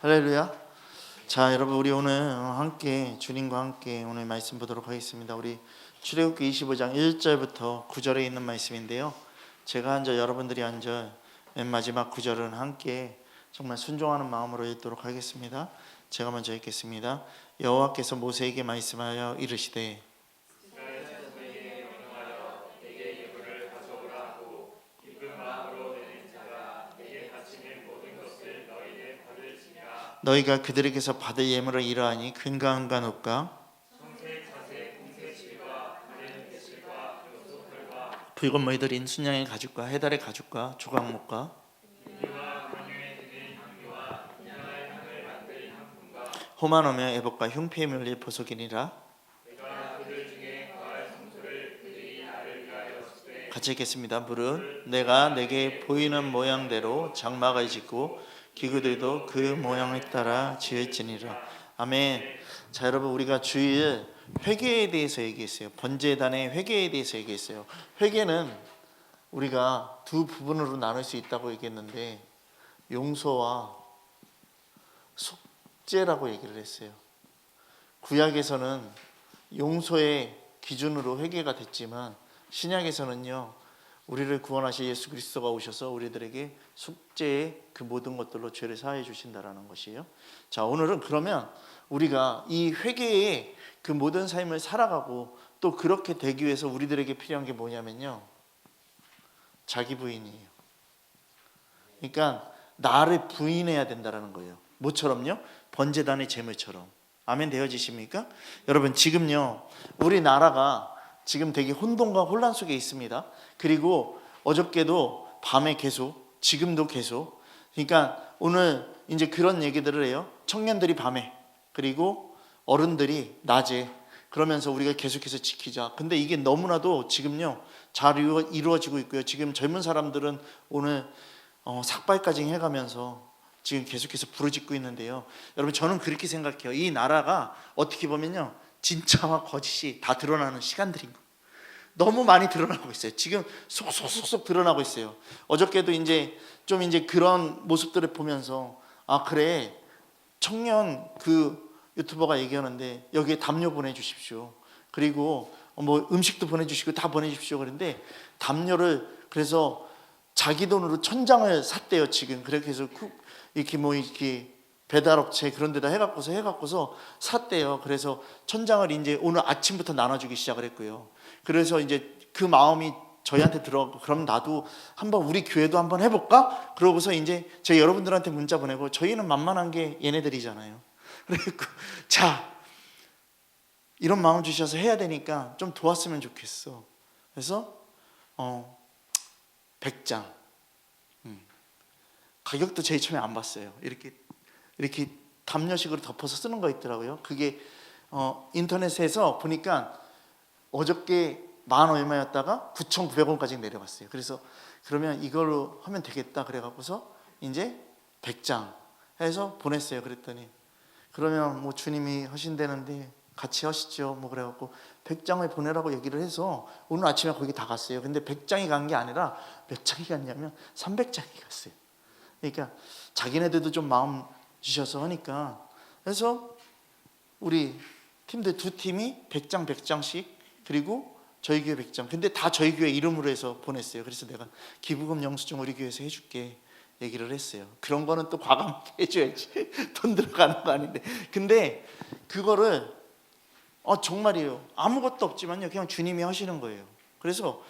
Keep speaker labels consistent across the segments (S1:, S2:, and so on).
S1: 할렐루야. 자, 여러분, 우리 오늘 함께 주님과 함께 오늘 말씀 보도록 하겠습니다. 우리 출애굽기 25장 1절부터 9절에 있는 말씀인데요, 제가 한 절, 여러분들이 한 절, 맨 마지막 9절은 함께 정말 순종하는 마음으로 읽도록 하겠습니다. 제가 먼저 읽겠습니다. 여호와께서 모세에게 말씀하여 이르시되 너희가 그들에게서 받을 예물을 이러하니 근가 한간옷과 붉은 머리 들인 순양의 가죽과 해달의 가죽과 조각목과 호마노며 애복과 흉패에 물릴 보석이니라. 같이 읽겠습니다. 무릇 내가 내게 보이는 모양대로 장막을 짓고 기구들도 그 모양에 따라 지을지니라. 아멘. 자, 여러분, 우리가 주일 회개에 대해서 얘기했어요. 번제단의 회개에 대해서 얘기했어요. 회개는 우리가 두 부분으로 나눌 수 있다고 얘기했는데, 용서와 속죄라고 얘기를 했어요. 구약에서는 용서의 기준으로 회개가 됐지만 신약에서는요, 우리를 구원하실 예수 그리스도가 오셔서 우리들에게 속죄의 그 모든 것들로 죄를 사하여 주신다라는 것이에요. 자, 오늘은 그러면 우리가 이 회개의 그 모든 삶을 살아가고 또 그렇게 되기 위해서 우리들에게 필요한 게 뭐냐면요, 자기 부인이에요. 그러니까 나를 부인해야 된다라는 거예요. 뭐처럼요? 번제단의 제물처럼. 아멘. 되어지십니까? 여러분, 지금요, 우리나라가 지금 되게 혼돈과 혼란 속에 있습니다. 그리고 어저께도 밤에 계속, 지금도 계속, 그러니까 오늘 이제 그런 얘기들을 해요. 청년들이 밤에, 그리고 어른들이 낮에, 그러면서 우리가 계속해서 지키자. 근데 이게 너무나도 지금요 잘 이루어지고 있고요. 지금 젊은 사람들은 오늘 삭발까지 해가면서 지금 계속해서 부르짖고 있는데요, 여러분, 저는 그렇게 생각해요. 이 나라가 어떻게 보면요, 진짜와 거짓이 다 드러나는 시간들인 거예요. 너무 많이 드러나고 있어요. 지금 속속속속 드러나고 있어요. 어저께도 이제 그런 모습들을 보면서, 아, 그래, 청년 그 유튜버가 얘기하는데 여기에 담요 보내주십시오. 그리고 뭐 음식도 보내주시고 다 보내주십시오. 그런데 담요를 그래서 자기 돈으로 1000장을 샀대요. 지금 그렇게 해서 이렇게 배달업체 그런 데다 해갖고서 샀대요. 그래서 1000장을 이제 오늘 아침부터 나눠주기 시작을 했고요. 그래서 이제 그 마음이 저희한테 들어가고, 그럼 나도 한번 우리 교회도 한번 해볼까? 그러고서 이제 저희 여러분들한테 문자 보내고, 저희는 만만한 게 얘네들이잖아요. 그래갖고 자, 이런 마음 주셔서 해야 되니까 좀 도왔으면 좋겠어. 그래서 100장, 가격도 제일 처음에 안 봤어요. 이렇게 담요식으로 덮어서 쓰는 거 있더라고요. 그게 인터넷에서 보니까 어저께 10,000 얼마였다가 9,900원까지 내려갔어요. 그래서 그러면 이걸로 하면 되겠다 그래갖고서 이제 100장 해서 보냈어요. 그랬더니 그러면 뭐 주님이 하신다는데 같이 하시죠. 뭐 그래갖고 100장을 보내라고 얘기를 해서 오늘 아침에 거기 다 갔어요. 근데 100장이 간 게 아니라 몇 장이 갔냐면 300장이 갔어요. 그러니까 자기네들도 좀 마음 주셔서 하니까, 그래서 우리 팀들 두 팀이 100장씩, 그리고 저희 교회 100장, 근데 다 저희 교회 이름으로 해서 보냈어요. 그래서 내가 기부금 영수증 우리 교회에서 해줄게 얘기를 했어요. 그런 거는 또 과감하게 해줘야지. 돈 들어가는 거 아닌데. 근데 그거를 정말이에요, 아무것도 없지만요, 그냥 주님이 하시는 거예요. 그래서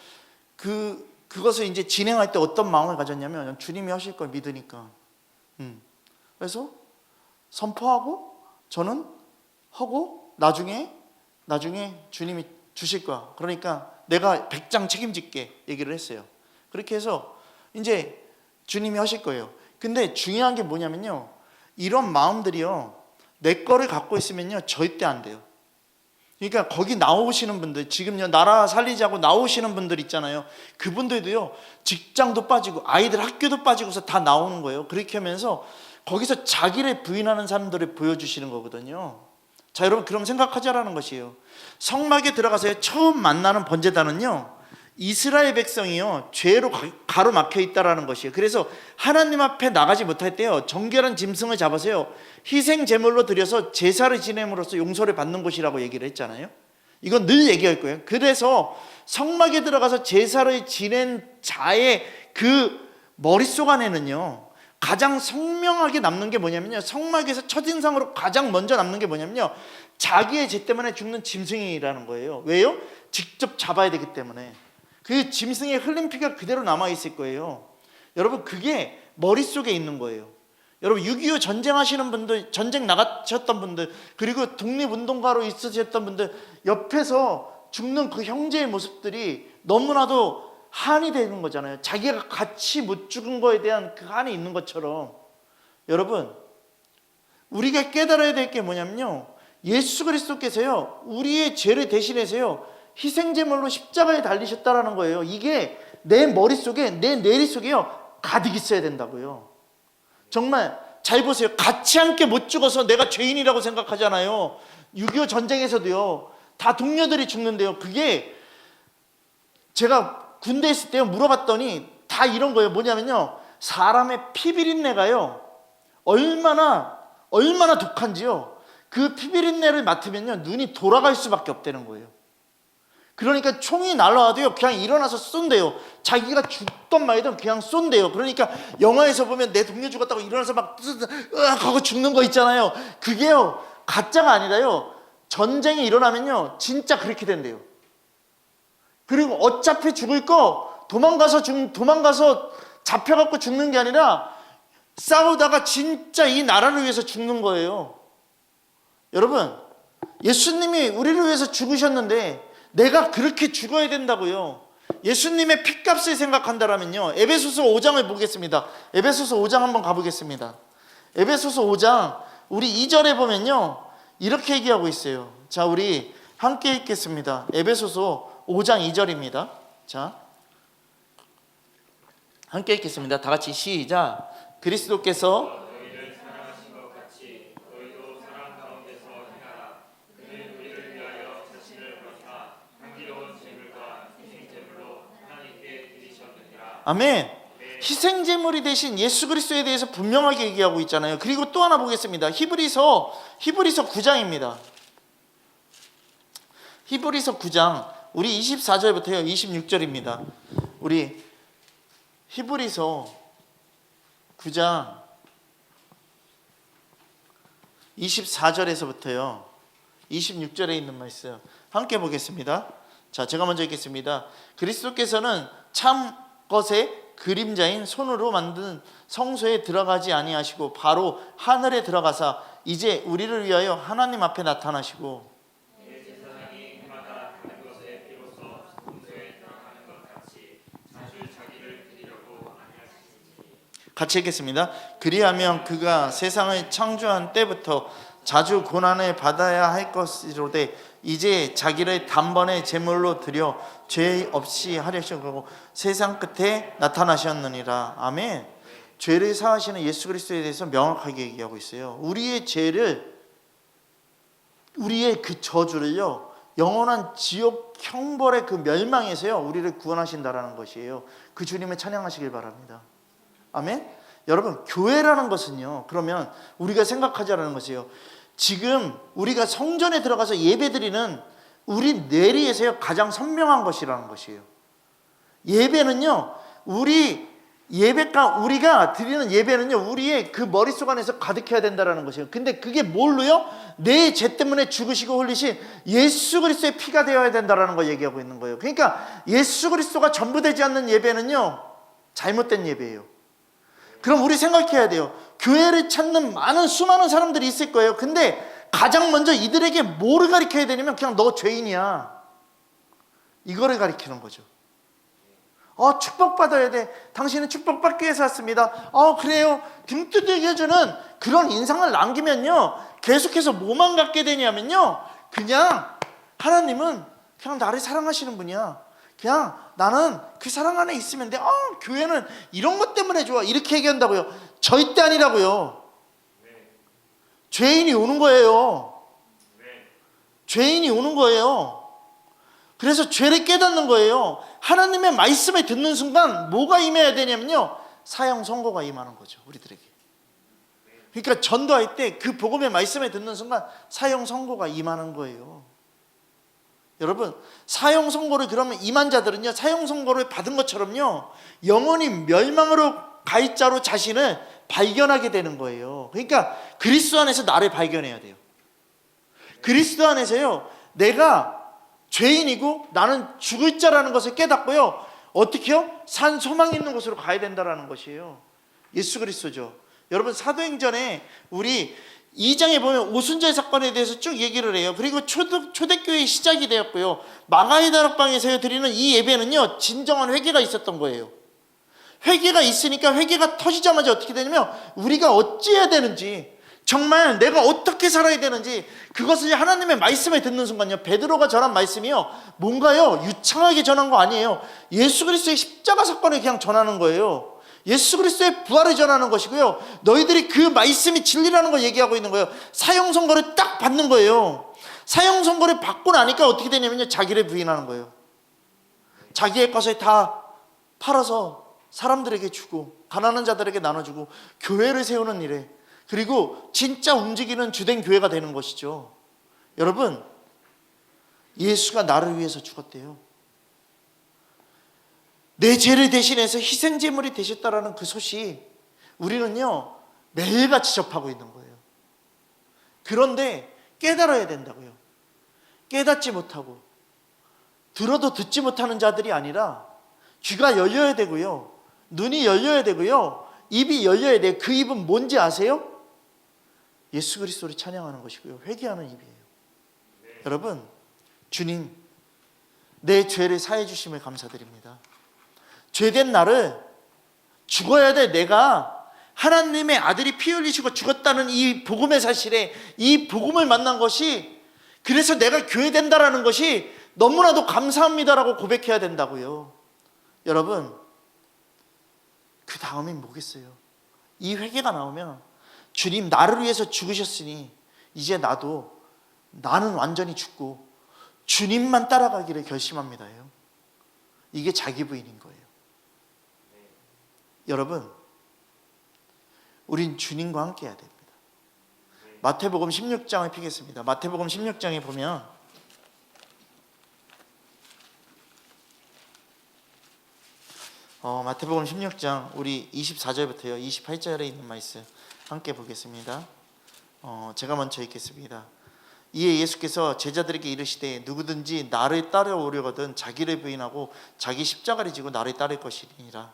S1: 그것을 이제 진행할 때 어떤 마음을 가졌냐면, 주님이 하실 걸 믿으니까. 그래서 선포하고 저는 하고 나중에 주님이 주실 거야. 그러니까 내가 100장 책임질게 얘기를 했어요. 그렇게 해서 이제 주님이 하실 거예요. 근데 중요한 게 뭐냐면요, 이런 마음들이요, 내 거를 갖고 있으면요 절대 안 돼요. 그러니까 거기 나오시는 분들, 지금요 나라 살리자고 나오시는 분들 있잖아요. 그분들도요 직장도 빠지고 아이들 학교도 빠지고서 다 나오는 거예요. 그렇게 하면서 거기서 자기를 부인하는 사람들을 보여주시는 거거든요. 자, 여러분, 그럼 생각하자라는 것이에요. 성막에 들어가서 처음 만나는 번제단은요, 이스라엘 백성이요 죄로 가로막혀 있다라는 것이에요. 그래서 하나님 앞에 나가지 못할 때요 정결한 짐승을 잡아서요 희생 제물로 드려서 제사를 지냄으로써 용서를 받는 곳이라고 얘기를 했잖아요. 이건 늘 얘기할 거예요. 그래서 성막에 들어가서 제사를 지낸 자의 그 머릿속 안에는요 가장 선명하게 남는 게 뭐냐면요, 성막에서 첫인상으로 가장 먼저 남는 게 뭐냐면요, 자기의 죄 때문에 죽는 짐승이라는 거예요. 왜요? 직접 잡아야 되기 때문에. 그 짐승의 흘린 피가 그대로 남아있을 거예요. 여러분, 그게 머릿속에 있는 거예요. 여러분, 6.25 전쟁하시는 분들, 전쟁 나가셨던 분들, 그리고 독립운동가로 있으셨던 분들 옆에서 죽는 그 형제의 모습들이 너무나도 한이 되는 거잖아요. 자기가 같이 못 죽은 거에 대한 그 한이 있는 것처럼. 여러분, 우리가 깨달아야 될 게 뭐냐면요, 예수 그리스도께서요 우리의 죄를 대신해서요 희생제물로 십자가에 달리셨다라는 거예요. 이게 내 머릿속에, 내 내리속에요 가득 있어야 된다고요. 정말 잘 보세요. 같이 함께 못 죽어서 내가 죄인이라고 생각하잖아요. 6.25 전쟁에서도요 다 동료들이 죽는데요, 그게 제가 군대에 있을 때 물어봤더니 다 이런 거예요. 뭐냐면요, 사람의 피비린내가요 얼마나 독한지요, 그 피비린내를 맡으면요 눈이 돌아갈 수밖에 없다는 거예요. 그러니까 총이 날라와도요 그냥 일어나서 쏜대요. 자기가 죽던 말이든 그냥 쏜대요. 그러니까 영화에서 보면 내 동료 죽었다고 일어나서 막 하고 죽는 거 있잖아요. 그게요 가짜가 아니라요, 전쟁이 일어나면요 진짜 그렇게 된대요. 그리고 어차피 죽을 거 도망가서 잡혀갖고 죽는 게 아니라 싸우다가 진짜 이 나라를 위해서 죽는 거예요. 여러분, 예수님이 우리를 위해서 죽으셨는데 내가 그렇게 죽어야 된다고요. 예수님의 핏값을 생각한다면요, 에베소서 5장을 보겠습니다. 에베소서 5장 한번 가보겠습니다. 에베소서 5장 우리 2절에 보면요 이렇게 얘기하고 있어요. 자, 우리 함께 읽겠습니다. 에베소서 5장 2절입니다. 자, 함께 읽겠습니다. 다 같이 시작. 그리스도께서
S2: 너희를 사랑하신 것 같이 너희도 사랑 가운데서 행하라. 그는 우리를 위하여 자신을 버리사 향기로운 제물과 희생제물로 하나님께 드리셨느니라.
S1: 아멘. 희생제물이 되신 예수 그리스도에 대해서 분명하게 얘기하고 있잖아요. 그리고 또 하나 보겠습니다. 히브리서 9장입니다. 히브리서 9장 우리 24절부터요 26절입니다. 우리 히브리서 9장 24절에서부터요 26절에 있는 말씀 함께 보겠습니다. 자, 제가 먼저 읽겠습니다. 그리스도께서는 참 것의 그림자인 손으로 만든 성소에 들어가지 아니하시고 바로 하늘에 들어가사 이제 우리를 위하여 하나님 앞에 나타나시고 같이 읽겠습니다. 그리하면 그가 세상을 창조한 때부터 자주 고난을 받아야 할 것이로되 이제 자기를 단번에 제물로 드려 죄 없이 하려고 세상 끝에 나타나셨느니라. 아멘. 죄를 사하시는 예수 그리스도에 대해서 명확하게 얘기하고 있어요. 우리의 죄를, 우리의 그 저주를요 영원한 지옥 형벌의 그 멸망에서요 우리를 구원하신다라는 것이에요. 그 주님을 찬양하시길 바랍니다. 아멘. 여러분, 교회라는 것은요 그러면 우리가 생각하자라는 것이에요. 지금 우리가 성전에 들어가서 예배드리는 우리 뇌리에서요 가장 선명한 것이라는 것이에요. 예배는요 우리가 드리는 예배는요 우리의 그 머릿속 안에서 가득해야 된다라는 것이에요. 근데 그게 뭘로요? 내 죄 때문에 죽으시고 흘리신 예수 그리스도의 피가 되어야 된다라는 걸 얘기하고 있는 거예요. 그러니까 예수 그리스도가 전부 되지 않는 예배는요 잘못된 예배예요. 그럼 우리 생각해야 돼요. 교회를 찾는 수많은 사람들이 있을 거예요. 근데 가장 먼저 이들에게 뭐를 가르쳐야 되냐면 그냥 너 죄인이야, 이거를 가르치는 거죠. 축복받아야 돼. 당신은 축복받기 위해서 왔습니다. 그래요. 등 두들겨 주는 그런 인상을 남기면요 계속해서 뭐만 갖게 되냐면요 그냥 하나님은 그냥 나를 사랑하시는 분이야. 그냥 나는 그 사랑 안에 있으면 돼. 교회는 이런 것 때문에 좋아, 이렇게 얘기한다고요. 절대 아니라고요. 죄인이 오는 거예요. 죄인이 오는 거예요. 그래서 죄를 깨닫는 거예요. 하나님의 말씀을 듣는 순간 뭐가 임해야 되냐면요, 사형 선고가 임하는 거죠, 우리들에게. 그러니까 전도할 때 그 복음의 말씀을 듣는 순간 사형 선고가 임하는 거예요. 여러분, 사형 선고를 그러면 임한 자들은요, 사형 선고를 받은 것처럼요, 영원히 멸망으로 갈 자로 자신을 발견하게 되는 거예요. 그러니까 그리스도 안에서 나를 발견해야 돼요. 그리스도 안에서요, 내가 죄인이고 나는 죽을 자라는 것을 깨닫고요, 어떻게요? 산 소망 있는 곳으로 가야 된다는 것이에요. 예수 그리스도죠. 여러분, 사도행전에 우리 2장에 보면 오순절 사건에 대해서 쭉 얘기를 해요. 그리고 초대교회의 시작이 되었고요, 마가의 다락방에서 드리는 이 예배는요, 진정한 회개가 있었던 거예요. 회개가 있으니까 회개가 터지자마자 어떻게 되냐면, 우리가 어찌해야 되는지, 정말 내가 어떻게 살아야 되는지, 그것을 하나님의 말씀을 듣는 순간요, 베드로가 전한 말씀이요, 뭔가요, 유창하게 전한 거 아니에요. 예수 그리스도의 십자가 사건을 그냥 전하는 거예요. 예수 그리스도의 부활을 전하는 것이고요, 너희들이 그 말씀이 진리라는 걸 얘기하고 있는 거예요. 사형 선고를 딱 받는 거예요. 사형 선고를 받고 나니까 어떻게 되냐면요, 자기를 부인하는 거예요. 자기의 것을 다 팔아서 사람들에게 주고 가난한 자들에게 나눠주고 교회를 세우는 일에, 그리고 진짜 움직이는 주된 교회가 되는 것이죠. 여러분, 예수가 나를 위해서 죽었대요. 내 죄를 대신해서 희생제물이 되셨다라는 그 소식, 우리는요 매일같이 접하고 있는 거예요. 그런데 깨달아야 된다고요. 깨닫지 못하고 들어도 듣지 못하는 자들이 아니라 귀가 열려야 되고요, 눈이 열려야 되고요, 입이 열려야 돼요. 그 입은 뭔지 아세요? 예수 그리스도를 찬양하는 것이고요, 회개하는 입이에요. 여러분, 주님, 내 죄를 사해 주심을 감사드립니다. 죄된 나를, 죽어야 돼 내가 하나님의 아들이 피 흘리시고 죽었다는 이 복음의 사실에, 이 복음을 만난 것이, 그래서 내가 교회된다라는 것이 너무나도 감사합니다라고 고백해야 된다고요. 여러분, 그 다음이 뭐겠어요? 이 회개가 나오면, 주님 나를 위해서 죽으셨으니 이제 나는 완전히 죽고 주님만 따라가기를 결심합니다요. 이게 자기 부인인 거예요. 여러분, 우린 주님과 함께 해야 됩니다. 마태복음 16장을 펴겠습니다. 마태복음 16장에 보면 마태복음 16장 우리 24절부터요 28절에 있는 말씀 함께 보겠습니다. 제가 먼저 읽겠습니다. 이에 예수께서 제자들에게 이르시되 누구든지 나를 따라오려거든 자기를 부인하고 자기 십자가를 지고 나를 따를 것이니라.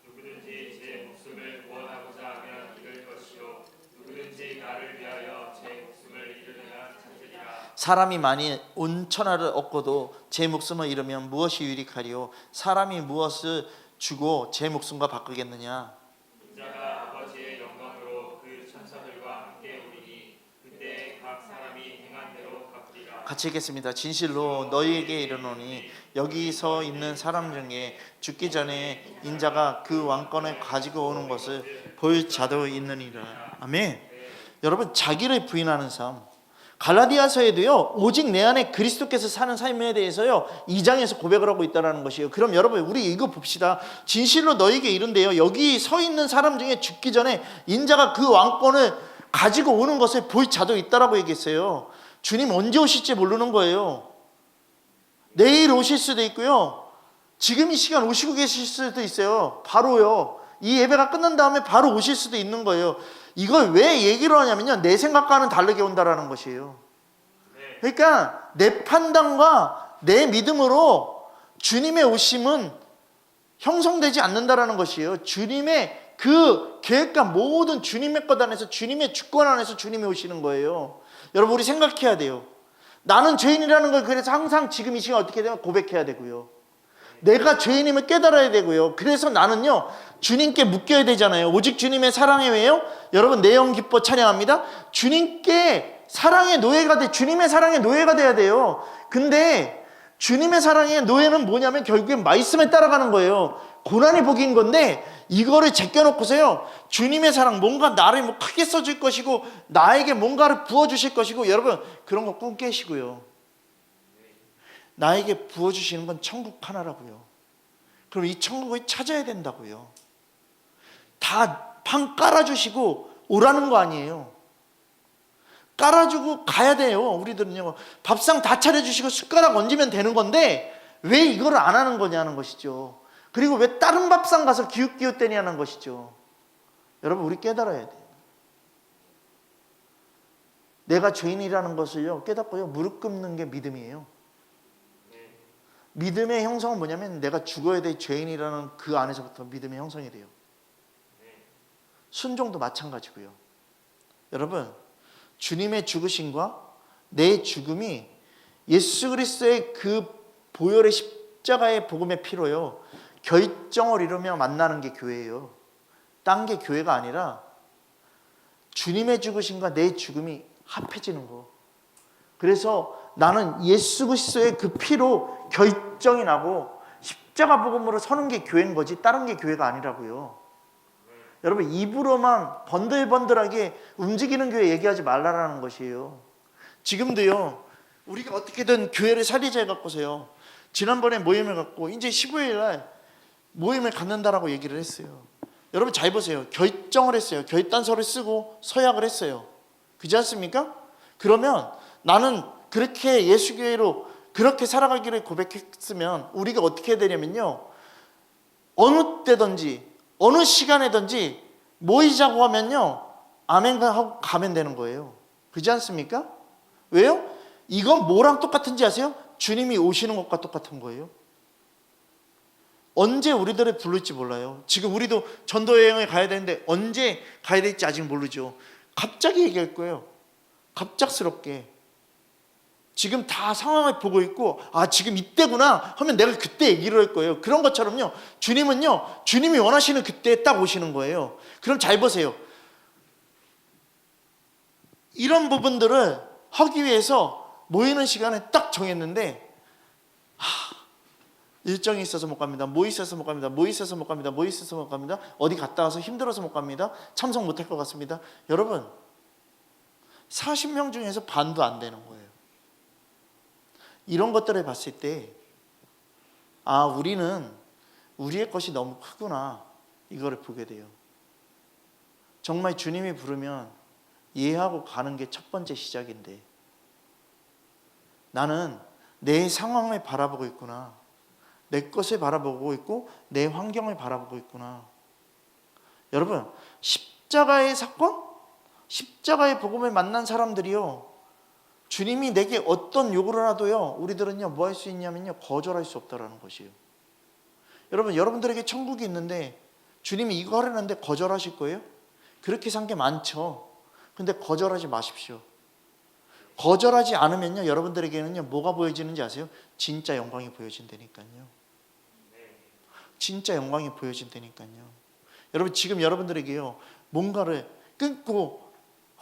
S2: 누구든지 제 목숨을 구원하고자 하면 잃을 것이요 누구든지 나를 위하여 제 목숨을 잃으면 찾으리라.
S1: 사람이 많이 온 천하를 얻고도 제 목숨을 잃으면 무엇이 유익하리요? 사람이 무엇을 주고 제 목숨과 바꾸겠느냐?
S2: 인자가 아버지의 영광으로 그 천사들과 함께 오리니 그때 각 사람이 행한 대로 갚으리라.
S1: 같이 읽겠습니다. 진실로 너희에게 이르노니 여기 서 있는 사람 중에 죽기 전에 인자가 그 왕권을 가지고 오는 것을 볼 자도 있느니라. 아멘. 여러분, 자기를 부인하는 삶, 갈라디아서에도요 오직 내 안에 그리스도께서 사는 삶에 대해서요 2장에서 고백을 하고 있다는 것이에요. 그럼 여러분, 우리 이거 봅시다. 진실로 너희에게 이른데요, 여기 서 있는 사람 중에 죽기 전에 인자가 그 왕권을 가지고 오는 것을 볼 자도 있다라고 얘기했어요. 주님 언제 오실지 모르는 거예요. 내일 오실 수도 있고요, 지금 이 시간 오시고 계실 수도 있어요. 바로요, 이 예배가 끝난 다음에 바로 오실 수도 있는 거예요. 이걸 왜 얘기를 하냐면요, 내 생각과는 다르게 온다라는 것이에요. 그러니까 내 판단과 내 믿음으로 주님의 오심은 형성되지 않는다라는 것이에요. 주님의 그 계획과 모든 주님의 것 안에서, 주님의 주권 안에서 주님이 오시는 거예요. 여러분, 우리 생각해야 돼요. 나는 죄인이라는 걸 그래서 항상 지금 이 시간 어떻게 되면 고백해야 되고요, 내가 죄인임을 깨달아야 되고요. 그래서 나는요 주님께 묶여야 되잖아요. 오직 주님의 사랑에 왜요? 여러분, 내 영 기뻐 찬양합니다. 주님께 사랑의 노예가 돼, 주님의 사랑의 노예가 돼야 돼요. 근데 주님의 사랑의 노예는 뭐냐면 결국엔 말씀에 따라가는 거예요. 고난이 복인 건데 이거를 제껴놓고서요 주님의 사랑, 뭔가 나를 뭐 크게 써줄 것이고 나에게 뭔가를 부어주실 것이고, 여러분 그런 거 꿈 깨시고요, 나에게 부어주시는 건 천국 하나라고요. 그럼 이 천국을 찾아야 된다고요. 다 방 깔아주시고 오라는 거 아니에요. 깔아주고 가야 돼요. 우리들은요, 밥상 다 차려주시고 숟가락 얹으면 되는 건데 왜 이거를 안 하는 거냐는 것이죠. 그리고 왜 다른 밥상 가서 기웃기웃대냐는 것이죠. 여러분, 우리 깨달아야 돼요. 내가 죄인이라는 것을요 깨닫고요 무릎 꿇는 게 믿음이에요. 믿음의 형성은 뭐냐면 내가 죽어야 될 죄인이라는 그 안에서부터 믿음의 형성이 돼요. 순종도 마찬가지고요. 여러분, 주님의 죽으심과 내 죽음이 예수 그리스도의 그 보혈의 십자가의 복음의 피로요 결정을 이루며 만나는 게 교회예요. 딴 게 교회가 아니라 주님의 죽으심과 내 죽음이 합해지는 거. 그래서 나는 예수 그리스도의 그 피로 결정이 나고 십자가 복음으로 서는 게 교회인 거지 다른 게 교회가 아니라고요. 여러분, 입으로만 번들번들하게 움직이는 교회 얘기하지 말라라는 것이에요. 지금도요 우리가 어떻게든 교회를 살리자 해갖고서요 지난번에 모임을 갖고 이제 15일 날 모임을 갖는다라고 얘기를 했어요. 여러분 잘 보세요. 결정을 했어요. 결단서를 쓰고 서약을 했어요. 그렇지 않습니까? 그러면 나는 그렇게 예수교회로 그렇게 살아가기를 고백했으면 우리가 어떻게 해야 되냐면요, 어느 때든지 어느 시간에든지 모이자고 하면요 아멘 하고 가면 되는 거예요. 그렇지 않습니까? 왜요? 이건 뭐랑 똑같은지 아세요? 주님이 오시는 것과 똑같은 거예요. 언제 우리들을 부를지 몰라요. 지금 우리도 전도 여행을 가야 되는데 언제 가야 될지 아직 모르죠. 갑자기 얘기할 거예요. 갑작스럽게. 지금 다 상황을 보고 있고 지금 이때구나 하면 내가 그때 얘기를 할 거예요. 그런 것처럼요 주님은요 주님이 원하시는 그때에 딱 오시는 거예요. 그럼 잘 보세요. 이런 부분들을 하기 위해서 모이는 시간을 딱 정했는데 일정이 있어서 못 갑니다. 뭐 있어서 못 갑니다. 뭐 있어서 못 갑니다. 뭐 있어서 못 갑니다. 어디 갔다 와서 힘들어서 못 갑니다. 참석 못 할 것 같습니다. 여러분, 40명 중에서 반도 안 되는 거예요. 이런 것들을 봤을 때 우리는 우리의 것이 너무 크구나, 이거를 보게 돼요. 정말 주님이 부르면 이해하고 가는 게 첫 번째 시작인데 나는 내 상황을 바라보고 있구나, 내 것을 바라보고 있고 내 환경을 바라보고 있구나. 여러분, 십자가의 사건, 십자가의 복음을 만난 사람들이요 주님이 내게 어떤 요구를 하도요 우리들은요 뭐 할 수 있냐면요 거절할 수 없다라는 것이에요. 여러분, 여러분들에게 천국이 있는데 주님이 이거 하려는데 거절하실 거예요? 그렇게 산 게 많죠. 근데 거절하지 마십시오. 거절하지 않으면요 여러분들에게는요 뭐가 보여지는지 아세요? 진짜 영광이 보여진다니까요. 진짜 영광이 보여진다니까요. 여러분, 지금 여러분들에게요 뭔가를 끊고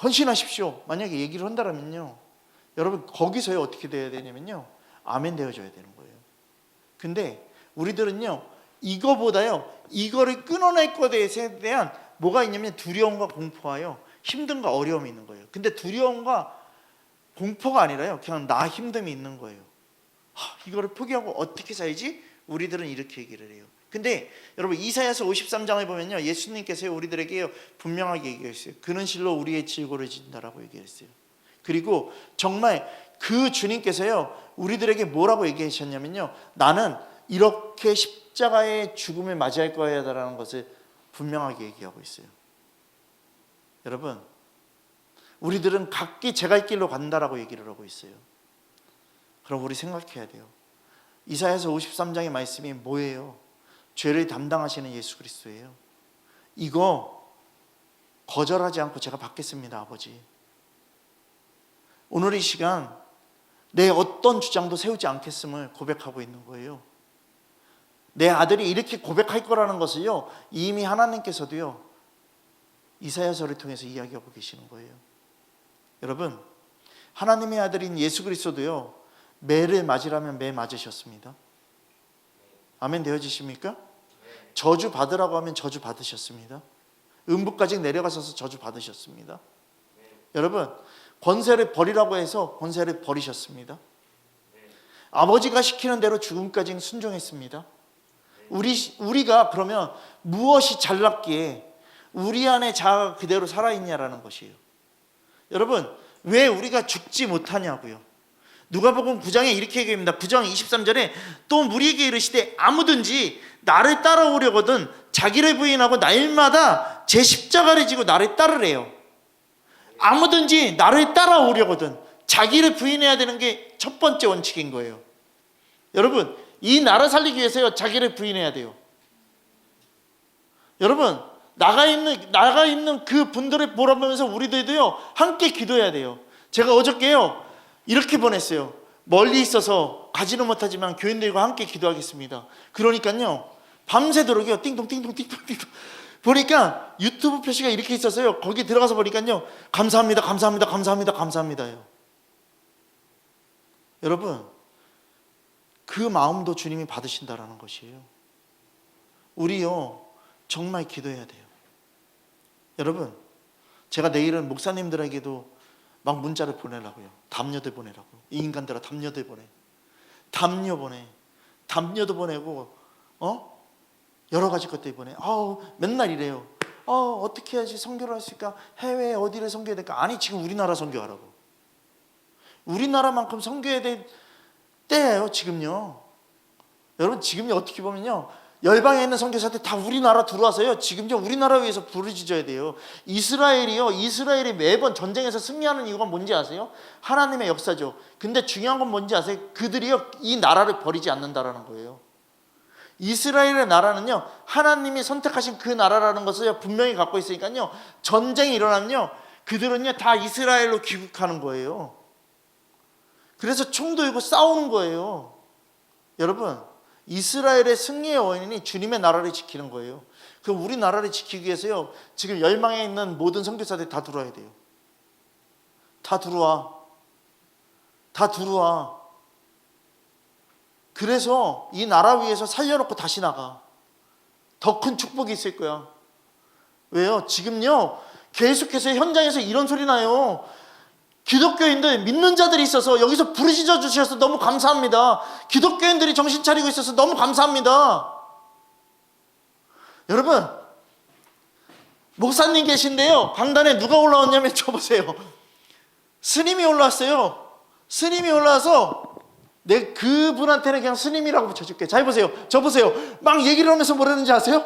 S1: 헌신하십시오 만약에 얘기를 한다면요 여러분 거기서요 어떻게 돼야 되냐면요 아멘 되어줘야 되는 거예요. 근데 우리들은요 이거보다요 이거를 끊어낼 것에 대한 뭐가 있냐면 두려움과 공포와요 힘듦과 어려움이 있는 거예요. 근데 두려움과 공포가 아니라요 그냥 나 힘듦이 있는 거예요. 이거를 포기하고 어떻게 살지? 우리들은 이렇게 얘기를 해요. 근데 여러분, 이사야서 53장을 보면요 예수님께서 우리들에게 분명하게 얘기했어요. 그는 실로 우리의 질고를 진다라고 얘기했어요. 그리고 정말 그 주님께서요 우리들에게 뭐라고 얘기하셨냐면요 나는 이렇게 십자가의 죽음을 맞이할 거야라는 것을 분명하게 얘기하고 있어요. 여러분, 우리들은 각기 제갈 길로 간다라고 얘기를 하고 있어요. 그럼 우리 생각해야 돼요. 이사야서 53장의 말씀이 뭐예요? 죄를 담당하시는 예수 그리스도예요. 이거 거절하지 않고 제가 받겠습니다, 아버지. 오늘 이 시간 내 어떤 주장도 세우지 않겠음을 고백하고 있는 거예요. 내 아들이 이렇게 고백할 거라는 것을요 이미 하나님께서도요 이사야서를 통해서 이야기하고 계시는 거예요. 여러분, 하나님의 아들인 예수 그리스도도요 매를 맞으라면 매 맞으셨습니다. 아멘 되어지십니까? 저주 받으라고 하면 저주 받으셨습니다. 음부까지 내려가셔서 저주 받으셨습니다. 여러분, 권세를 버리라고 해서 권세를 버리셨습니다. 아버지가 시키는 대로 죽음까지 순종했습니다. 우리가 그러면 무엇이 잘났기에 우리 안에 자아가 그대로 살아있냐라는 것이에요. 여러분, 왜 우리가 죽지 못하냐고요. 누가복음 9장에 이렇게 얘기합니다. 9장 23절에 또 무리에게 이르시되 아무든지 나를 따라오려거든 자기를 부인하고 날마다 제 십자가를 지고 나를 따르래요. 아무든지 나를 따라오려거든 자기를 부인해야 되는 게 첫 번째 원칙인 거예요. 여러분, 이 나라 살리기 위해서요, 자기를 부인해야 돼요. 여러분, 나가 있는 그 분들을 보라보면서 우리들도요 함께 기도해야 돼요. 제가 어저께요 이렇게 보냈어요. 멀리 있어서 가지는 못하지만 교인들과 함께 기도하겠습니다. 그러니까요 밤새도록요 띵동 보니까 유튜브 표시가 이렇게 있었어요. 거기 들어가서 보니까요 감사합니다 감사합니다요. 여러분, 그 마음도 주님이 받으신다라는 것이에요. 우리요 정말 기도해야 돼요. 여러분, 제가 내일은 목사님들에게도 막 문자를 보내라고요. 담요들 보내라고. 이 인간들아 담요들 보내. 담요도 보내고 여러 가지 것들 보내. 맨날 이래요. 어떻게 해야지 선교를 할 수 있을까? 해외에 어디를 선교해야 될까? 아니, 지금 우리나라 선교하라고. 우리나라만큼 선교해야 될 때예요 지금요. 여러분, 지금요 어떻게 보면요 열방에 있는 선교사들 다 우리나라 들어와서요 지금요 우리나라 위해서 부르짖어야 돼요. 이스라엘이 매번 전쟁에서 승리하는 이유가 뭔지 아세요? 하나님의 역사죠. 근데 중요한 건 뭔지 아세요? 그들이요 이 나라를 버리지 않는다라는 거예요. 이스라엘의 나라는요 하나님이 선택하신 그 나라라는 것을 분명히 갖고 있으니까요 전쟁이 일어나면요 그들은요 다 이스라엘로 귀국하는 거예요. 그래서 총 들고 싸우는 거예요. 여러분, 이스라엘의 승리의 원인이 주님의 나라를 지키는 거예요. 그럼 우리 나라를 지키기 위해서요 지금 열방에 있는 모든 선교사들이 다 들어와야 돼요. 다 들어와. 그래서 이 나라 위에서 살려놓고 다시 나가. 더 큰 축복이 있을 거야. 왜요? 지금요 계속해서 현장에서 이런 소리 나요. 기독교인들 믿는 자들이 있어서 여기서 부르짖어 주셔서 너무 감사합니다. 기독교인들이 정신 차리고 있어서 너무 감사합니다. 여러분, 목사님 계신데요 강단에 누가 올라왔냐면 저 보세요. 스님이 올라왔어요. 스님이 올라와서 내 그분한테는 그냥 스님이라고 붙여줄게. 잘 보세요. 저 보세요. 막 얘기를 하면서 뭐라는지 아세요?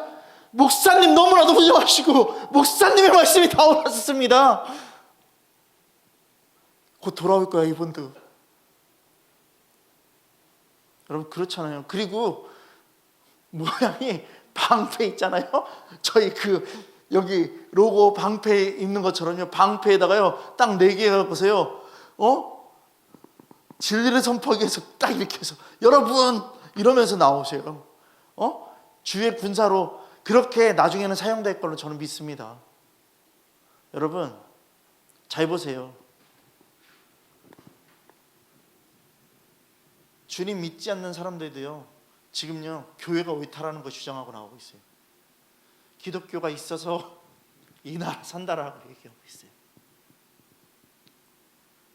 S1: 목사님 너무나도 훌륭하시고 목사님의 말씀이 다 올라왔습니다. 곧 돌아올 거야 이분도. 여러분, 그렇잖아요. 그리고 모양이 방패 있잖아요. 저희 여기 로고 방패 있는 것처럼요 방패에다가요 딱 4개 해보세요. 진리를 선포하기 위해서 딱 이렇게 해서 여러분 이러면서 나오세요. 주의 군사로 그렇게 나중에는 사용될 걸로 저는 믿습니다. 여러분, 잘 보세요. 주님 믿지 않는 사람들도요 지금요 교회가 옳다라는 거 주장하고 나오고 있어요. 기독교가 있어서 이 나라 산다라고 얘기하고 있어요.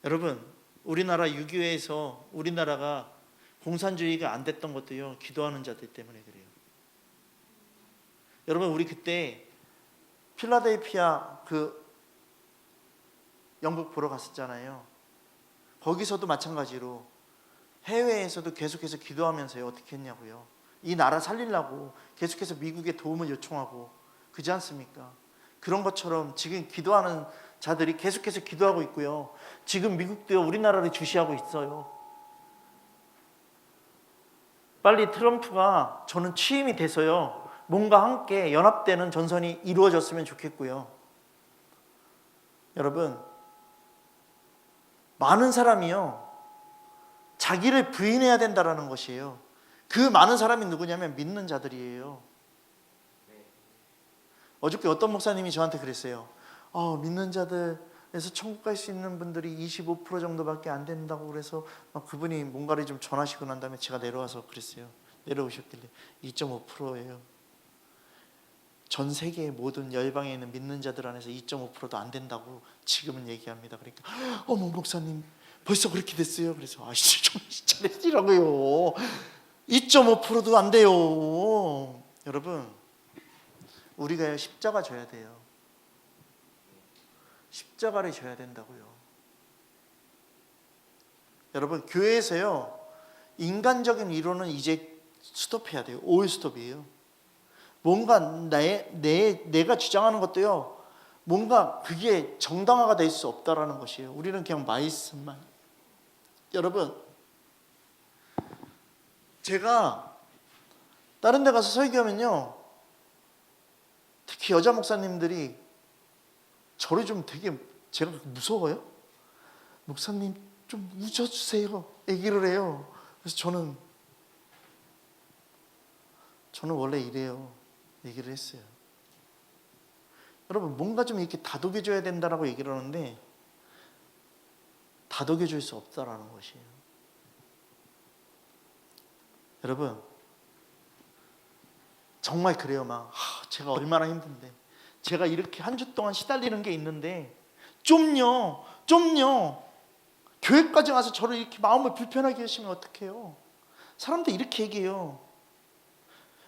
S1: 여러분, 우리나라 6.25에서 우리나라가 공산주의가 안 됐던 것도요 기도하는 자들 때문에 그래요. 여러분, 우리 그때 필라델피아 영국 보러 갔었잖아요. 거기서도 마찬가지로 해외에서도 계속해서 기도하면서요 어떻게 했냐고요. 이 나라 살리려고 계속해서 미국의 도움을 요청하고, 그지 않습니까? 그런 것처럼 지금 기도하는 자들이 계속해서 기도하고 있고요. 지금 미국도 우리나라를 주시하고 있어요. 빨리 트럼프가 저는 취임이 돼서요 뭔가 함께 연합되는 전선이 이루어졌으면 좋겠고요. 여러분, 많은 사람이요 자기를 부인해야 된다라는 것이에요. 그 많은 사람이 누구냐면 믿는 자들이에요. 어저께 어떤 목사님이 저한테 그랬어요. 믿는 자들에서 천국 갈 수 있는 분들이 25% 정도밖에 안 된다고 그래서 그분이 뭔가를 좀 전하시고 난 다음에 제가 내려와서 그랬어요. 내려오셨길래 2.5%예요. 전 세계의 모든 열방에 있는 믿는 자들 안에서 2.5%도 안 된다고 지금은 얘기합니다. 그러니까 어머 목사님 벌써 그렇게 됐어요. 그래서 좀 잘해지라고요. 2.5%도 안 돼요. 여러분, 우리가 십자가 져야 돼요. 십자가를 져야 된다고요. 여러분, 교회에서요, 인간적인 위로는 이제 스톱해야 돼요. 올 스톱이에요. 뭔가 내가 주장하는 것도요, 뭔가 그게 정당화가 될 수 없다라는 것이에요. 우리는 그냥 말씀만. 여러분, 제가 다른 데 가서 설교하면요, 특히 여자 목사님들이 저를 좀 되게, 제가 무서워요. 목사님 좀 웃어주세요 얘기를 해요. 그래서 저는 원래 이래요 얘기를 했어요. 여러분, 뭔가 좀 이렇게 다독여줘야 된다라고 얘기를 하는데 다독여줄 수 없다라는 것이에요. 여러분, 정말 그래요. 제가 얼마나 힘든데, 제가 이렇게 한 주 동안 시달리는 게 있는데 좀요 교회까지 와서 저를 이렇게 마음을 불편하게 하시면 어떡해요. 사람들 이렇게 얘기해요.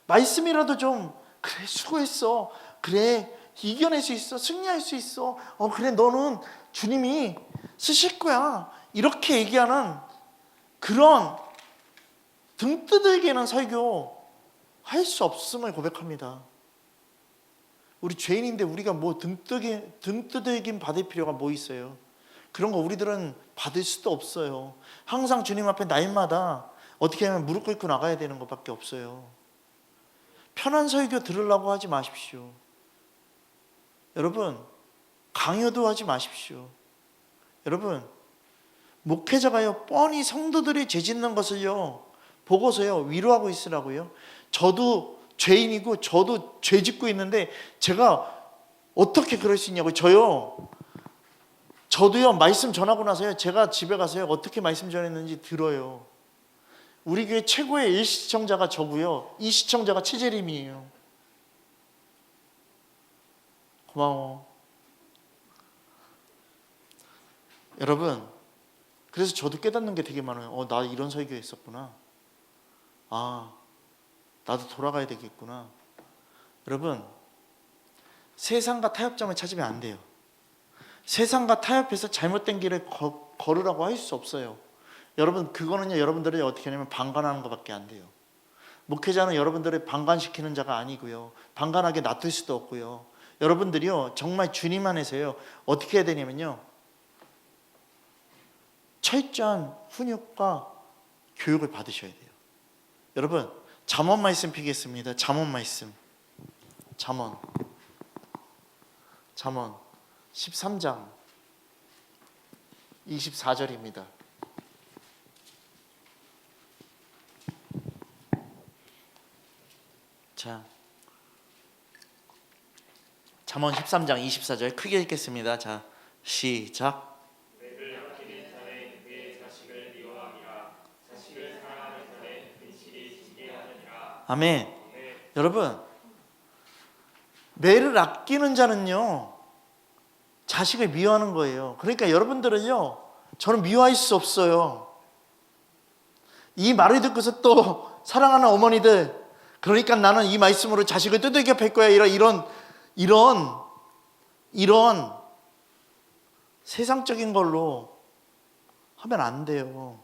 S1: 말씀이라도 좀, 그래 수고했어, 그래 이겨낼 수 있어, 승리할 수 있어, 그래 너는 주님이 쓰실 거야, 이렇게 얘기하는 그런 등 뜨들기는 설교 할 수 없음을 고백합니다. 우리 죄인인데 우리가 뭐 등 뜨들김 받을 필요가 뭐 있어요? 그런 거 우리들은 받을 수도 없어요. 항상 주님 앞에 날마다 어떻게 하면 무릎 꿇고 나가야 되는 것밖에 없어요. 편한 설교 들으려고 하지 마십시오. 여러분, 강요도 하지 마십시오. 여러분, 목회자가요, 뻔히 성도들이 죄 짓는 것을요 보고서요 위로하고 있으라고요. 저도 죄인이고 저도 죄 짓고 있는데 제가 어떻게 그럴 수 있냐고. 저도요 말씀 전하고 나서요, 제가 집에 가서요 어떻게 말씀 전했는지 들어요. 우리 교회 최고의 1시청자가 저고요, 2시청자가 최재림이에요. 고마워. 여러분, 그래서 저도 깨닫는 게 되게 많아요. 나 이런 설교 했었구나. 나도 돌아가야 되겠구나. 여러분, 세상과 타협점을 찾으면 안 돼요. 세상과 타협해서 잘못된 길을 걸으라고 할 수 없어요. 여러분, 그거는요 여러분들이 어떻게 하냐면 방관하는 것밖에 안 돼요. 목회자는 여러분들을 방관시키는 자가 아니고요, 방관하게 놔둘 수도 없고요. 여러분들이요 정말 주님 안에서요 어떻게 해야 되냐면요, 철저한 훈육과 교육을 받으셔야 돼요. 여러분, 잠언 말씀 피겠습니다. 잠언 말씀. 잠언 13장 24절입니다. 자, 잠언 13장 24절 크게 읽겠습니다. 자, 시작.
S2: 맥을 아끼는 자는 그의 자식을 미워함이라. 자식을 사랑하는 자는 근실이 지게 하느니라.
S1: 아멘.
S2: 네.
S1: 여러분, 매를 아끼는 자는요 자식을 미워하는 거예요. 그러니까 여러분들은요 저는 미워할 수 없어요. 이 말을 듣고서 또 사랑하는 어머니들, 그러니까 나는 이 말씀으로 자식을 두들겨 팰 거야, 이런 세상적인 걸로 하면 안 돼요.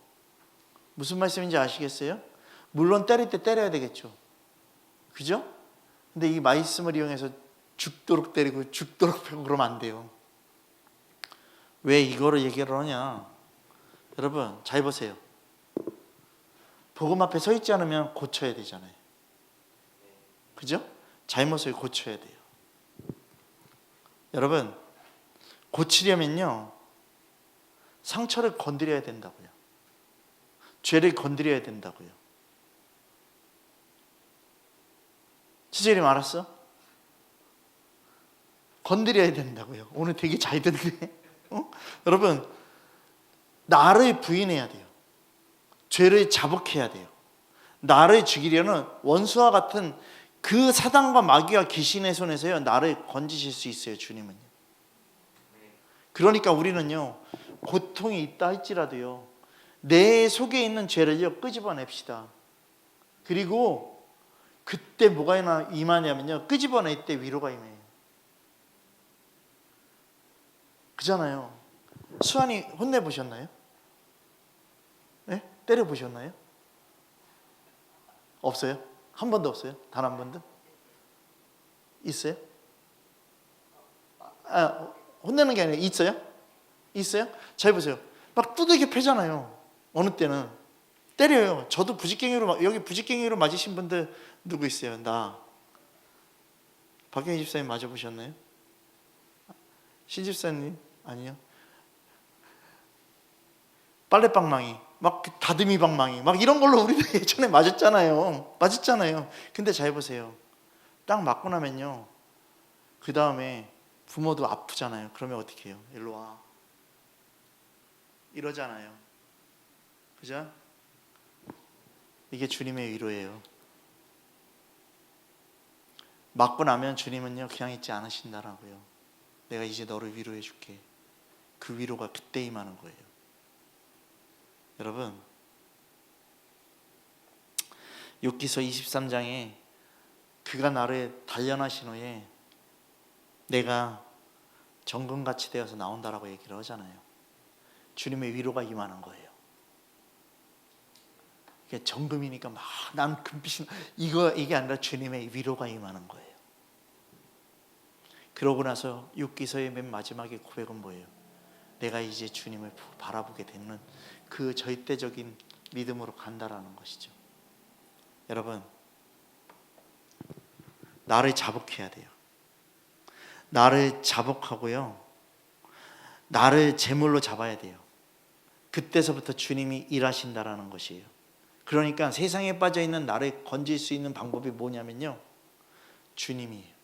S1: 무슨 말씀인지 아시겠어요? 물론 때릴 때 때려야 되겠죠, 그죠? 근데 이 말씀을 이용해서 죽도록 때리고 죽도록 패고 그러면 안 돼요. 왜 이거를 얘기를 하냐? 여러분 잘 보세요. 복음 앞에 서 있지 않으면 고쳐야 되잖아요, 그죠? 잘못을 고쳐야 돼요. 여러분, 고치려면요 상처를 건드려야 된다고요. 죄를 건드려야 된다고요. 지젤이 알았어? 건드려야 된다고요. 오늘 되게 잘 듣네. 여러분, 나를 부인해야 돼요. 죄를 자복해야 돼요. 나를 죽이려는 원수와 같은 그 사단과 마귀와 귀신의 손에서요 나를 건지실 수 있어요, 주님은요. 그러니까 우리는요 고통이 있다 할지라도요, 내 속에 있는 죄를요 끄집어냅시다. 그리고 그때 뭐가 임하냐면요, 끄집어낼 때 위로가 임해요. 그잖아요. 수환이 혼내보셨나요? 네? 때려보셨나요? 없어요? 한 번도 없어요? 단 한 번도? 있어요? 혼내는 게 아니라 있어요? 있어요? 잘 보세요. 막 두들겨 패잖아요. 어느 때는 때려요. 저도 부직갱이로, 여기 부직갱이로 맞으신 분들 누구 있어요? 나. 박경희 집사님 맞아보셨나요? 신 집사님? 아니요. 빨래방망이, 막 다듬이 방망이, 막 이런 걸로 우리도 예전에 맞았잖아요. 근데 잘 보세요. 딱 맞고 나면요, 그 다음에 부모도 아프잖아요. 그러면 어떻게 해요? 일로 와. 이러잖아요. 그죠? 이게 주님의 위로예요. 맞고 나면 주님은요 그냥 있지 않으신다라고요. 내가 이제 너를 위로해 줄게. 그 위로가 그때 임하는 거예요. 여러분, 욥기서 23장에 그가 나를 단련하신 후에 내가 정금같이 되어서 나온다라고 얘기를 하잖아요. 주님의 위로가 임하는 거예요. 이게 정금이니까 막 난 금빛이, 이게 아니라 주님의 위로가 임하는 거예요. 그러고 나서 욥기서의 맨 마지막에 고백은 뭐예요? 내가 이제 주님을 바라보게 되는 그 절대적인 믿음으로 간다라는 것이죠. 여러분, 나를 자복해야 돼요. 나를 자복하고요, 나를 제물로 잡아야 돼요. 그때서부터 주님이 일하신다라는 것이에요. 그러니까 세상에 빠져있는 나를 건질 수 있는 방법이 뭐냐면요, 주님이에요.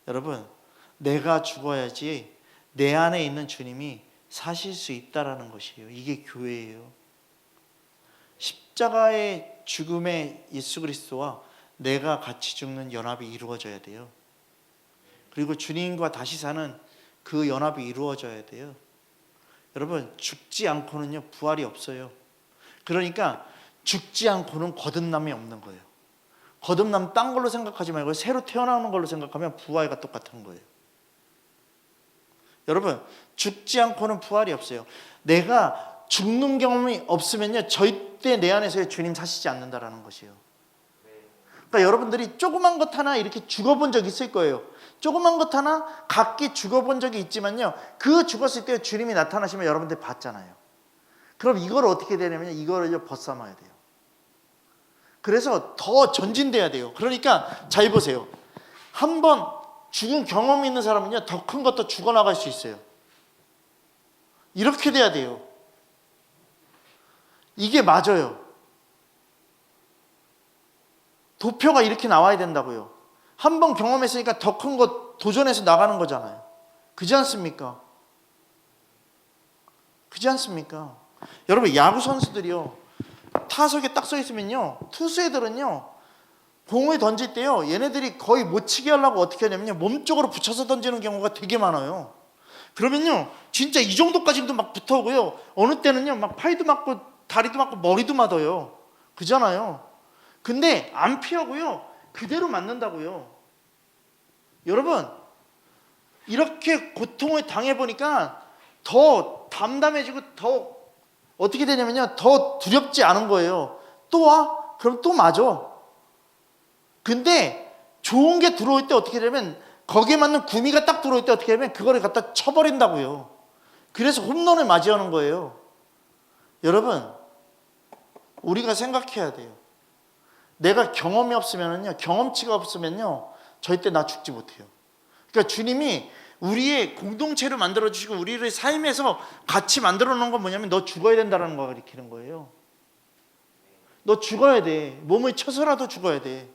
S1: 여러분, 내가 죽어야지 내 안에 있는 주님이 사실 수 있다라는 것이에요. 이게 교회예요. 십자가의 죽음의 예수 그리스도와 내가 같이 죽는 연합이 이루어져야 돼요. 그리고 주님과 다시 사는 그 연합이 이루어져야 돼요. 여러분, 죽지 않고는요 부활이 없어요. 그러니까 죽지 않고는 거듭남이 없는 거예요. 거듭남 딴 걸로 생각하지 말고 새로 태어나는 걸로 생각하면 부활과 똑같은 거예요. 여러분, 죽지 않고는 부활이 없어요. 내가 죽는 경험이 없으면요 절대 내 안에서의 주님 사시지 않는다라는 것이에요. 그러니까 여러분들이 조그만 것 하나 이렇게 죽어본 적 있을 거예요. 조그만 것 하나 각기 죽어본 적이 있지만요, 그 죽었을 때 주님이 나타나시면 여러분들 봤잖아요. 그럼 이걸 어떻게 되냐면 이거를 벗삼아야 돼요. 그래서 더 전진돼야 돼요. 그러니까 잘 보세요. 한번 죽은 경험이 있는 사람은요 더 큰 것도 죽어나갈 수 있어요. 이렇게 돼야 돼요. 이게 맞아요. 도표가 이렇게 나와야 된다고요. 한 번 경험했으니까 더 큰 것 도전해서 나가는 거잖아요. 그렇지 않습니까? 그렇지 않습니까? 여러분, 야구 선수들이요 타석에 딱 서 있으면요 투수 애들은요 공을 던질 때요 얘네들이 거의 못 치게 하려고 어떻게 하냐면요 몸쪽으로 붙여서 던지는 경우가 되게 많아요. 그러면요 진짜 이 정도까지도 막 붙어오고요, 어느 때는요 막 팔도 맞고 다리도 맞고 머리도 맞아요. 그잖아요. 근데 안 피하고요 그대로 맞는다고요. 여러분, 이렇게 고통을 당해보니까 더 담담해지고 더 어떻게 되냐면요 더 두렵지 않은 거예요. 또 와? 그럼 또 맞아. 근데 좋은 게 들어올 때 어떻게 되냐면 거기에 맞는 구미가 딱 들어올 때 어떻게 되냐면 그거를 갖다 쳐버린다고요. 그래서 홈런을 맞이하는 거예요. 여러분, 우리가 생각해야 돼요. 내가 경험이 없으면요, 경험치가 없으면요 절대 나 죽지 못해요. 그러니까 주님이 우리의 공동체를 만들어주시고 우리를 삶에서 같이 만들어 놓은 건 뭐냐면 너 죽어야 된다는 거 가르치는 거예요. 너 죽어야 돼. 몸을 쳐서라도 죽어야 돼.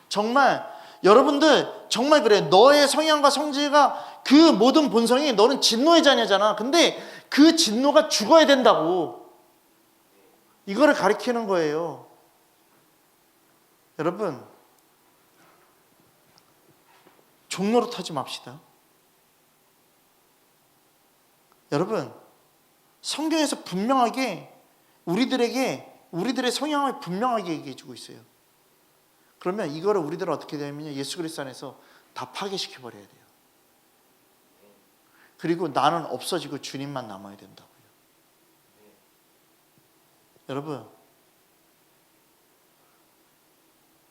S1: 정말 여러분들 정말 그래. 너의 성향과 성질과 그 모든 본성이, 너는 진노의 자녀잖아. 근데 그 진노가 죽어야 된다고 이거를 가르치는 거예요. 여러분, 종로로 타지 맙시다. 여러분, 성경에서 분명하게 우리들의 성향을 분명하게 얘기해 주고 있어요. 그러면 이거를 우리들은 어떻게 되냐면요, 예수 그리스도 안에서 다 파괴시켜 버려야 돼요. 그리고 나는 없어지고 주님만 남아야 된다고요. 여러분,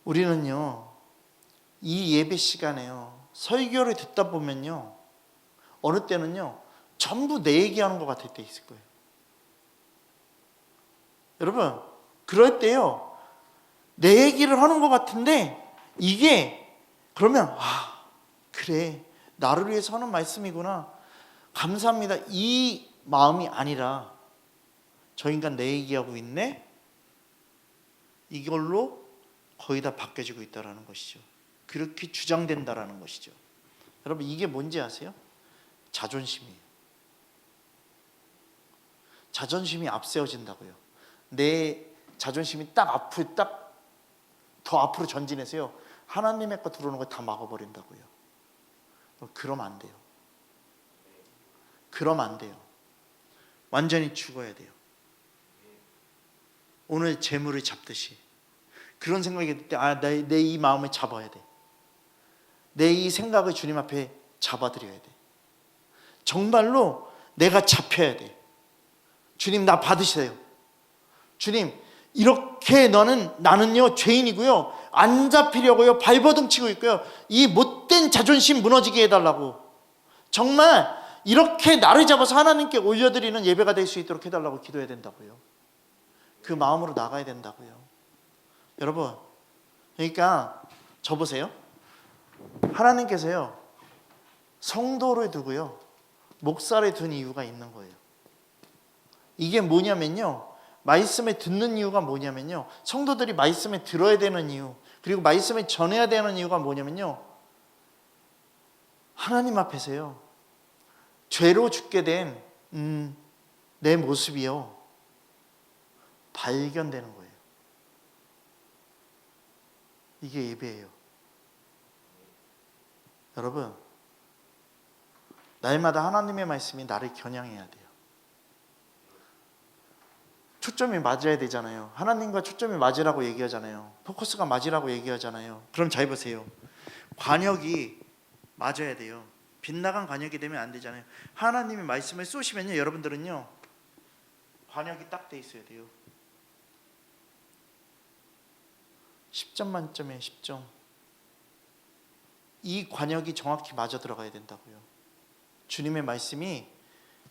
S1: 우리는요, 이 예배 시간에요, 설교를 듣다 보면요, 어느 때는요 전부 내 얘기하는 것 같을 때 있을 거예요. 여러분, 그럴 때요 내 얘기를 하는 것 같은데 이게 그러면 그래, 나를 위해서 하는 말씀이구나, 감사합니다, 이 마음이 아니라 저 인간 내 얘기하고 있네, 이걸로 거의 다 바뀌어지고 있다는 것이죠. 그렇게 주장된다라는 것이죠. 여러분, 이게 뭔지 아세요? 자존심이에요. 자존심이 앞세워진다고요. 내 자존심이 딱 더 앞으로 전진해서요 하나님의 거 들어오는 거 다 막아버린다고요. 그러면 안 돼요. 그러면 안 돼요. 완전히 죽어야 돼요. 오늘 재물을 잡듯이 그런 생각이 들 때 내 이 마음을 잡아야 돼. 내 이 생각을 주님 앞에 잡아드려야 돼. 정말로 내가 잡혀야 돼. 주님, 나 받으세요. 주님, 이렇게 나는요 죄인이고요, 안 잡히려고요 발버둥 치고 있고요, 이 못된 자존심 무너지게 해달라고, 정말 이렇게 나를 잡아서 하나님께 올려드리는 예배가 될 수 있도록 해달라고 기도해야 된다고요. 그 마음으로 나가야 된다고요. 여러분, 그러니까 저 보세요. 하나님께서요 성도를 두고요 목사를 둔 이유가 있는 거예요. 이게 뭐냐면요, 말씀을 듣는 이유가 뭐냐면요, 성도들이 말씀을 들어야 되는 이유, 그리고 말씀을 전해야 되는 이유가 뭐냐면요, 하나님 앞에서요 죄로 죽게 된 내 모습이요 발견되는 거예요. 이게 예배예요. 여러분, 날마다 하나님의 말씀이 나를 겨냥해야 돼요. 초점이 맞아야 되잖아요. 하나님과 초점이 맞으라고 얘기하잖아요. 포커스가 맞으라고 얘기하잖아요. 그럼 잘 보세요. 관역이 맞아야 돼요. 빗나간 관역이 되면 안 되잖아요. 하나님의 말씀을 쏘시면요, 여러분들은요 관역이 딱 돼 있어야 돼요. 10점 만점에 10점. 이 관역이 정확히 맞아 들어가야 된다고요. 주님의 말씀이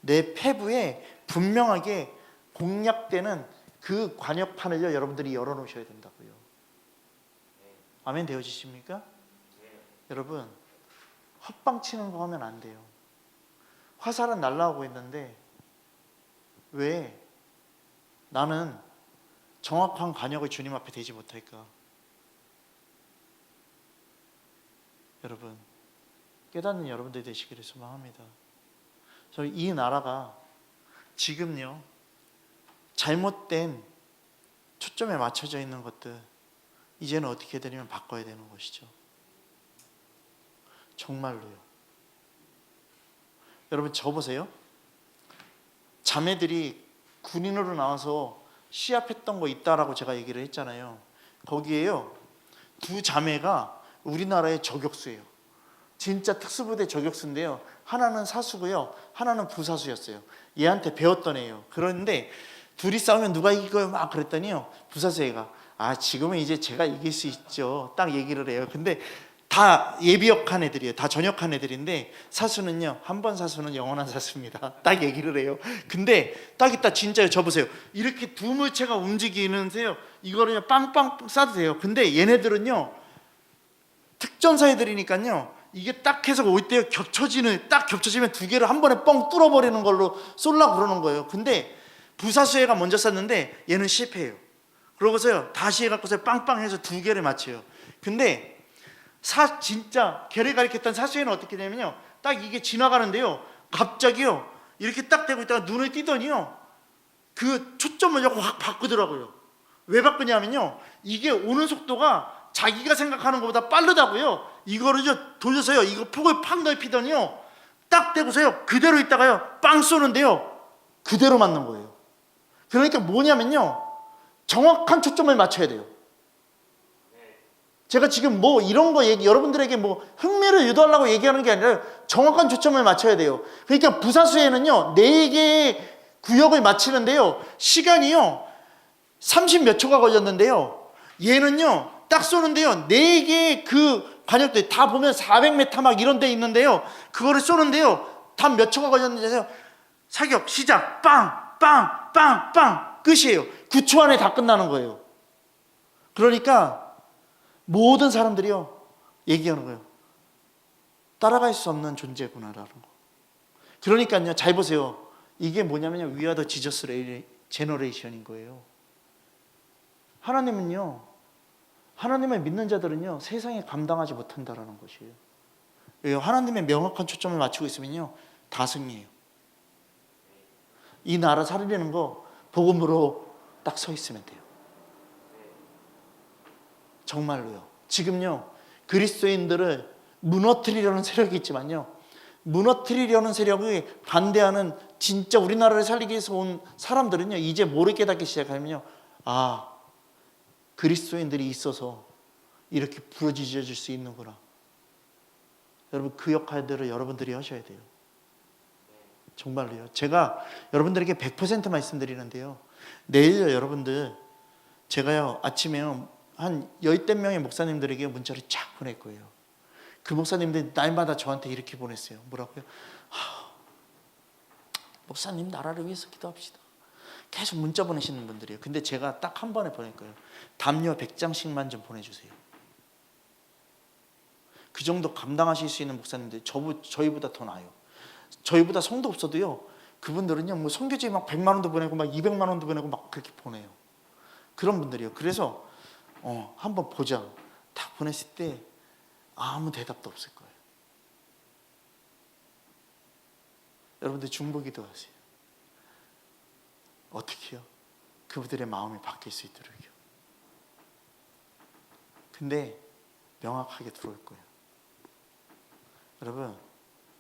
S1: 내 폐부에 분명하게 공략되는 그 관역판을요 여러분들이 열어놓으셔야 된다고요. 아멘 되어지십니까? 여러분, 헛방치는 거 하면 안 돼요. 화살은 날아오고 있는데 왜 나는 정확한 관역을 주님 앞에 대지 못할까? 여러분, 깨닫는 여러분들 되시기를 소망합니다. 저희 이 나라가 지금요 잘못된 초점에 맞춰져 있는 것들 이제는 어떻게 되냐면 바꿔야 되는 것이죠. 정말로요. 여러분, 저 보세요. 자매들이 군인으로 나와서 시합했던 거 있다라고 제가 얘기를 했잖아요. 거기에요 두 자매가 우리나라의 저격수예요. 진짜 특수부대 저격수인데요, 하나는 사수고요, 하나는 부사수였어요. 얘한테 배웠던 애예요. 그런데 둘이 싸우면 누가 이겨요 막 그랬더니요, 부사수 애가 지금은 이제 제가 이길 수 있죠 딱 얘기를 해요. 근데 다 예비역한 애들이에요. 다 전역한 애들인데 사수는요, 한 번 사수는 영원한 사수입니다 딱 얘기를 해요. 근데 딱 이따 진짜요. 저 보세요. 이렇게 두 물체가 움직이는데요, 이거를 빵빵 쏴도 돼요. 근데 얘네들은요 특전사 애들이니까요, 이게 딱 해서 올 때 딱 겹쳐지면 두 개를 한 번에 뻥 뚫어버리는 걸로 쏠라고 그러는 거예요. 근데 부사수애가 먼저 쐈는데 얘는 실패해요. 그러고서요 다시 해갖고서 빵빵 해서 두 개를 맞춰요. 근데 진짜 걔를 가리켰던 사수애는 어떻게 되냐면요, 딱 이게 지나가는데요 갑자기요 이렇게 딱 대고 있다가 눈을 띄더니요 그 초점을 확 바꾸더라고요. 왜 바꾸냐면요, 이게 오는 속도가 자기가 생각하는 것보다 빠르다고요. 이거를 돌려서요 이거 폭을 팍 넓히더니요 딱 대고서요 그대로 있다가요 빵 쏘는데요 그대로 맞는 거예요. 그러니까 뭐냐면요 정확한 초점을 맞춰야 돼요. 제가 지금 뭐 이런 거 여러분들에게 뭐 흥미를 유도하려고 얘기하는 게 아니라 정확한 초점을 맞춰야 돼요. 그러니까 부사수에는요 4개의 구역을 맞히는데요 시간이요 30 몇 초가 걸렸는데요 얘는요 딱 쏘는데요 4개의 그 관역들 다 보면 400m 막 이런 데 있는데요 그거를 쏘는데요 단 몇 초가 걸렸는데요 사격 시작 빵 빵 빵 빵 끝이에요. 9초 안에 다 끝나는 거예요. 그러니까 모든 사람들이요 얘기하는 거예요. 따라갈 수 없는 존재구나라는 거. 그러니까요 잘 보세요. 이게 뭐냐면요 We are the Jesus generation인 거예요. 하나님은요 하나님을 믿는 자들은요 세상에 감당하지 못한다라는 것이에요. 왜요? 하나님의 명확한 초점을 맞추고 있으면요 다 승리해요. 이 나라 살리는 거 복음으로 딱 서 있으면 돼요. 정말로요. 지금요 그리스도인들을 무너뜨리려는 세력이 있지만요 무너뜨리려는 세력이 반대하는 진짜 우리나라를 살리기 위해서 온 사람들은요 이제 뭐를 깨닫기 시작하면요 아 그리스도인들이 있어서 이렇게 부러지질 수 있는구나. 여러분 그 역할들을 여러분들이 하셔야 돼요. 정말로요. 제가 여러분들에게 100% 말씀드리는데요 내일 여러분들 제가요 아침에요 한 10대 명의 목사님들에게 문자를 쫙 보낼 거예요. 그 목사님들 날마다 저한테 이렇게 보냈어요. 뭐라고요? 목사님 나라를 위해서 기도합시다. 계속 문자 보내시는 분들이에요. 근데 제가 딱 한 번에 보낼 거예요. 담요 100장씩만 좀 보내주세요. 그 정도 감당하실 수 있는 목사님들 저희보다 더 나아요. 저희보다 성도 없어도요 그분들은요 뭐 선교지에 막 100만 원도 보내고 막 200만 원도 보내고 막 그렇게 보내요. 그런 분들이요. 그래서 한번 보자 딱 보냈을 때 아무 대답도 없을 거예요. 여러분들 중보기도 하세요. 어떻게요? 그분들의 마음이 바뀔 수 있도록요. 근데 명확하게 들어올 거예요. 여러분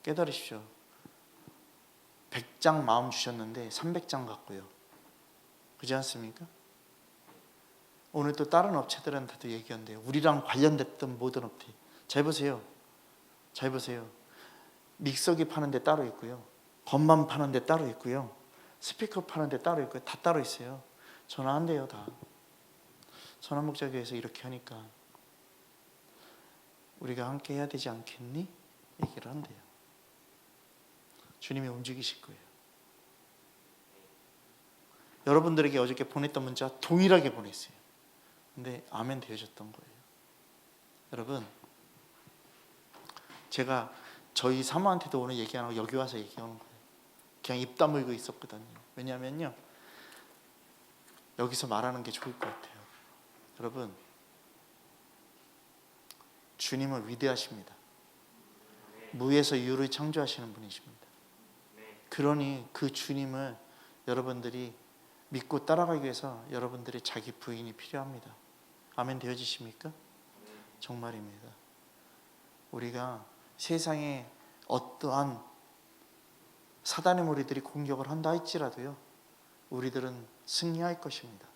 S1: 깨달으십시오. 100장 마음 주셨는데 300장 갖고요. 그렇지 않습니까? 오늘 또 다른 업체들한테도 얘기한대요. 우리랑 관련됐던 모든 업체. 잘 보세요. 잘 보세요. 믹서기 파는 데 따로 있고요. 건반 파는 데 따로 있고요. 스피커 파는 데 따로 있고요. 다 따로 있어요. 전화한대요 다. 선한목자교회에서 이렇게 하니까 우리가 함께 해야 되지 않겠니? 얘기를 한대요. 주님이 움직이실 거예요. 여러분들에게 어저께 보냈던 문자 동일하게 보냈어요. 근데 아멘 되어졌던 거예요. 여러분 제가 저희 사모한테도 오늘 얘기 안 하고 여기 와서 얘기하는 거예요. 그냥 입 다물고 있었거든요. 왜냐하면요 여기서 말하는 게 좋을 것 같아요. 여러분 주님은 위대하십니다. 무에서 유를 창조하시는 분이십니다. 그러니 그 주님을 여러분들이 믿고 따라가기 위해서 여러분들의 자기 부인이 필요합니다. 아멘 되어지십니까? 정말입니다. 우리가 세상에 어떠한 사단의 무리들이 공격을 한다 할지라도요 우리들은 승리할 것입니다.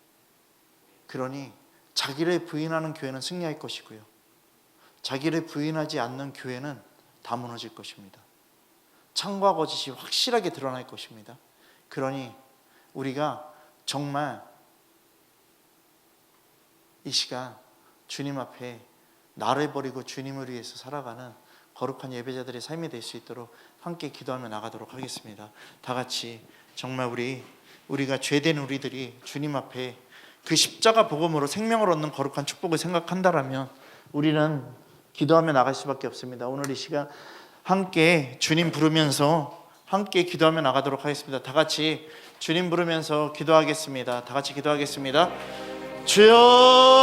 S1: 그러니 자기를 부인하는 교회는 승리할 것이고요 자기를 부인하지 않는 교회는 다 무너질 것입니다. 창과 거짓이 확실하게 드러날 것입니다. 그러니 우리가 정말 이 시간 주님 앞에 나를 버리고 주님을 위해서 살아가는 거룩한 예배자들의 삶이 될 수 있도록 함께 기도하며 나가도록 하겠습니다. 다 같이 정말 우리가 죄된 우리들이 주님 앞에 그 십자가 복음으로 생명을 얻는 거룩한 축복을 생각한다라면 우리는 기도하며 나갈 수밖에 없습니다. 오늘 이 시간 함께 주님 부르면서 함께 기도하며 나가도록 하겠습니다. 다 같이 주님 부르면서 기도하겠습니다. 다 같이 기도하겠습니다. 주여